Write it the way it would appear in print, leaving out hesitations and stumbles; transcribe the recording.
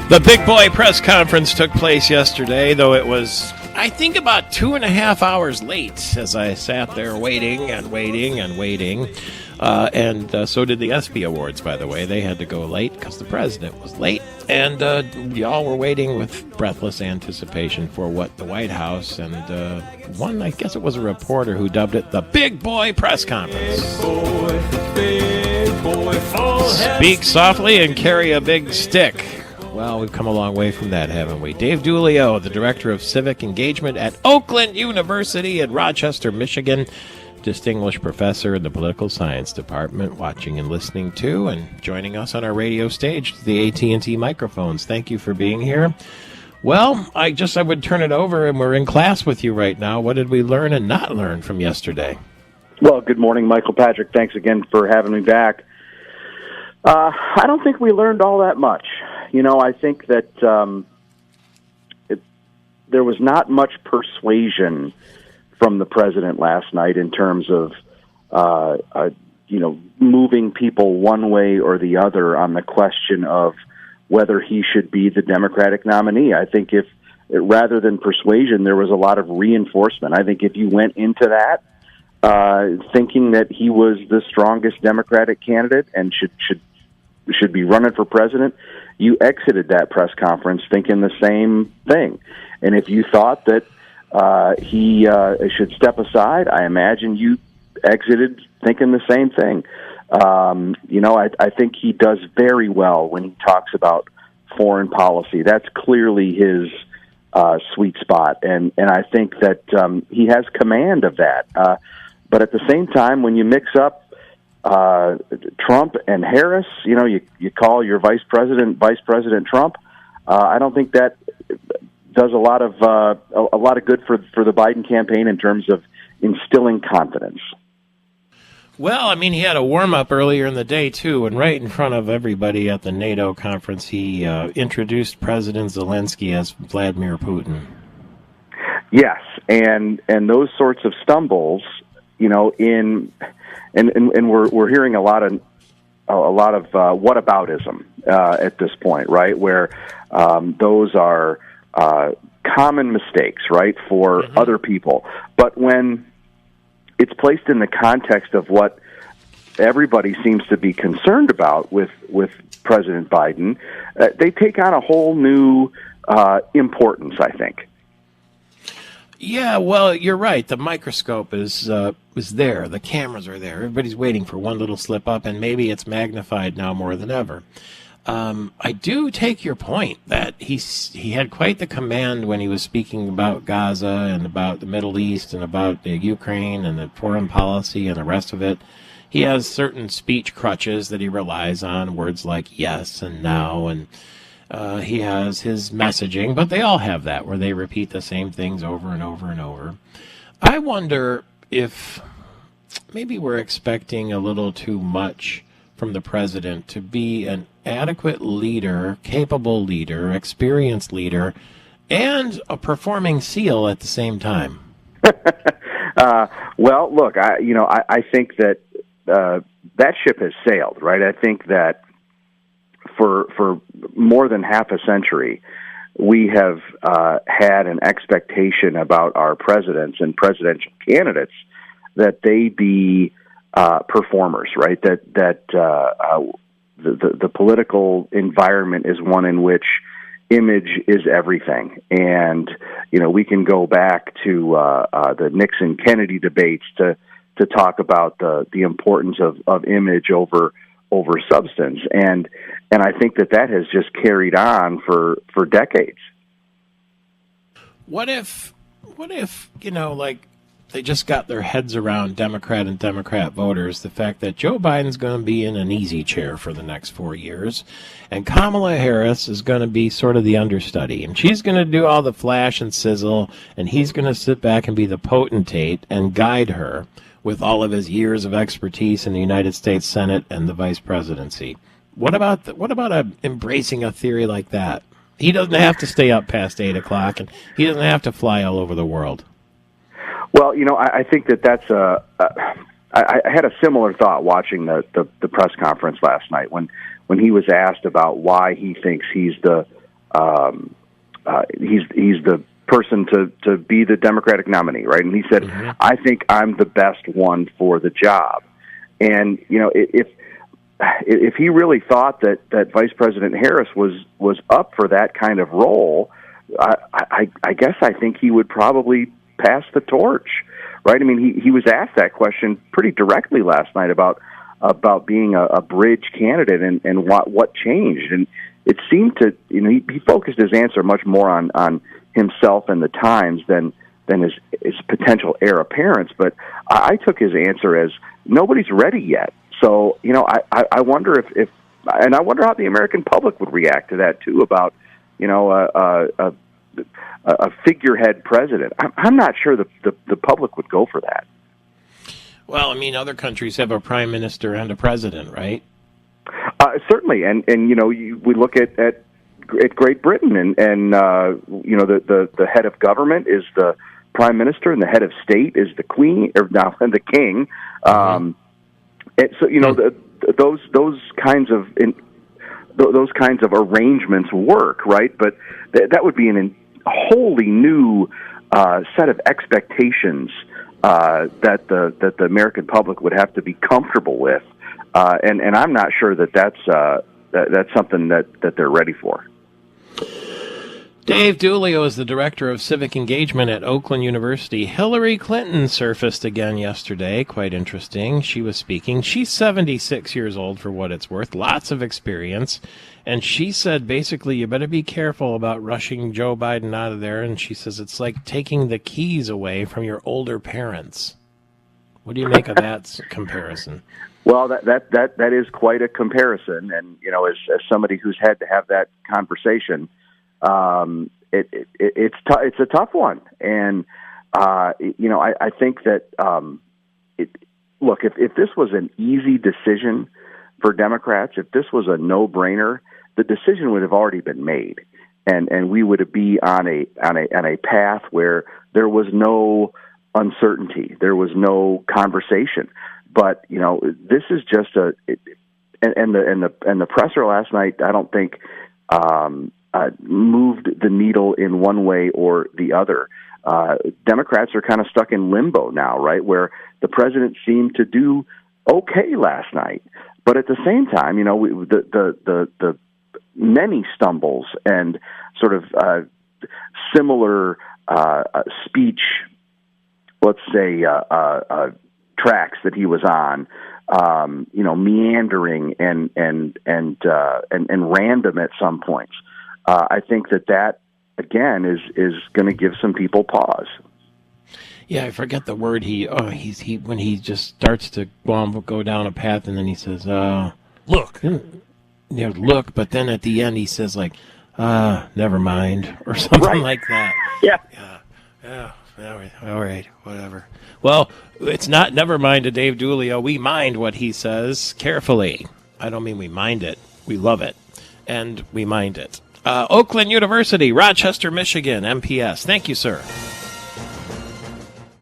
The Big Boy press conference took place yesterday, though it was, I think, about 2.5 hours late as I sat there waiting and waiting and waiting. So did the ESPY Awards, by the way. They had to go late because the president was late. And y'all were waiting with breathless anticipation for what the White House and I guess it was a reporter who dubbed it the Big Boy press conference. Big boy, speak softly and carry a big stick. Well, we've come a long way from that, haven't we? Dave Dulio, the Director of Civic Engagement at Oakland University in Rochester, Michigan, distinguished professor in the Political Science Department, watching and listening to and joining us on our radio stage, the AT&T microphones. Thank you for being here. Well, I would turn it over, and we're in class with you right now. What did we learn and not learn from yesterday? Well, good morning, Michael Patrick. Thanks again for having me back. I don't think we learned all that much. I think that there was not much persuasion from the president last night in terms of, moving people one way or the other on the question of whether he should be the Democratic nominee. I think rather than persuasion, there was a lot of reinforcement. I think if you went into that thinking that he was the strongest Democratic candidate and should be running for president, you exited that press conference thinking the same thing. And if you thought that he should step aside, I imagine you exited thinking the same thing. I think he does very well when he talks about foreign policy. That's clearly his sweet spot, and I think that he has command of that. But at the same time, when you mix up Trump and Harris, you call your Vice President Trump. I don't think that does a lot of good for the Biden campaign in terms of instilling confidence. Well, he had a warm-up earlier in the day, too, and right in front of everybody at the NATO conference, he introduced President Zelensky as Vladimir Putin. Yes, and those sorts of stumbles, and we're hearing a lot of whataboutism at this point, right? Where those are common mistakes, right, for other people. But when it's placed in the context of what everybody seems to be concerned about with President Biden, they take on a whole new importance, I think. Yeah, well, you're right. The microscope is there. The cameras are there. Everybody's waiting for one little slip up, and maybe it's magnified now more than ever. I do take your point that he had quite the command when he was speaking about Gaza and about the Middle East and about the Ukraine and the foreign policy and the rest of it. He has certain speech crutches that he relies on, words like yes and now, and he has his messaging, but they all have that, where they repeat the same things over and over and over. I wonder if maybe we're expecting a little too much from the president to be an adequate leader, capable leader, experienced leader, and a performing SEAL at the same time. Well, look, I think that that ship has sailed, right? I think that for more than half a century, we have had an expectation about our presidents and presidential candidates that they be performers, right? That the political environment is one in which image is everything, and we can go back to the Nixon-Kennedy debates to talk about the importance of image over substance, and I think that has just carried on for decades. What if they just got their heads around Democrat and Democrat voters, the fact that Joe Biden's going to be in an easy chair for the next 4 years, and Kamala Harris is going to be sort of the understudy, and she's going to do all the flash and sizzle, and he's going to sit back and be the potentate and guide her with all of his years of expertise in the United States Senate and the vice presidency. What about embracing a theory like that? He doesn't have to stay up past 8 o'clock, and he doesn't have to fly all over the world. Well, I think that's I had a similar thought watching the press conference last night when he was asked about why he thinks he's the he's the person to be the Democratic nominee, right? And he said, I think I'm the best one for the job. And, if he really thought that Vice President Harris was up for that kind of role, I guess I think he would probably pass the torch, right? I mean, he was asked that question pretty directly last night about being a bridge candidate and what changed. And it seemed to, he focused his answer much more on himself and the Times than his potential heir apparents. But I took his answer as nobody's ready yet. So, I wonder if and I wonder how the American public would react to that too, about, a figurehead president. I'm not sure the public would go for that. Well, I mean, other countries have a prime minister and a president, right? Certainly, and we look at Great Britain, and the head of government is the prime minister, and the head of state is the queen, and the king. And so those kinds of arrangements work, right? But that would be a wholly new set of expectations that the American public would have to be comfortable with, and I'm not sure that's something that they're ready for. Dave Dulio is the director of civic engagement at Oakland University. Hillary Clinton surfaced again yesterday. Quite interesting. She was speaking. She's 76 years old, for what it's worth. Lots of experience. And she said, basically, you better be careful about rushing Joe Biden out of there. And she says it's like taking the keys away from your older parents. What do you make of that comparison? Well, that is quite a comparison. And, as somebody who's had to have that conversation, it's a tough one. And, I think that, look, if this was an easy decision for Democrats, if this was a no-brainer, the decision would have already been made. And we would be on a path where there was no uncertainty. There was no conversation. But, this is just and the presser last night, I don't think, moved the needle in one way or the other. Democrats are kind of stuck in limbo now, right, where the president seemed to do okay last night, but at the same time, the many stumbles and sort of similar speech, let's say, tracks that he was on, meandering and random at some points. I think that again is going to give some people pause. Yeah, I forget the word he when he just starts to go down a path, and then he says, "Look, look," but then at the end he says like, "Never mind," or something like that. Yeah. All right, whatever. Well, it's not never mind to Dave Dulio. We mind what he says carefully. I don't mean we mind it. We love it, and we mind it. Oakland University, Rochester, Michigan, MPS. Thank you, sir.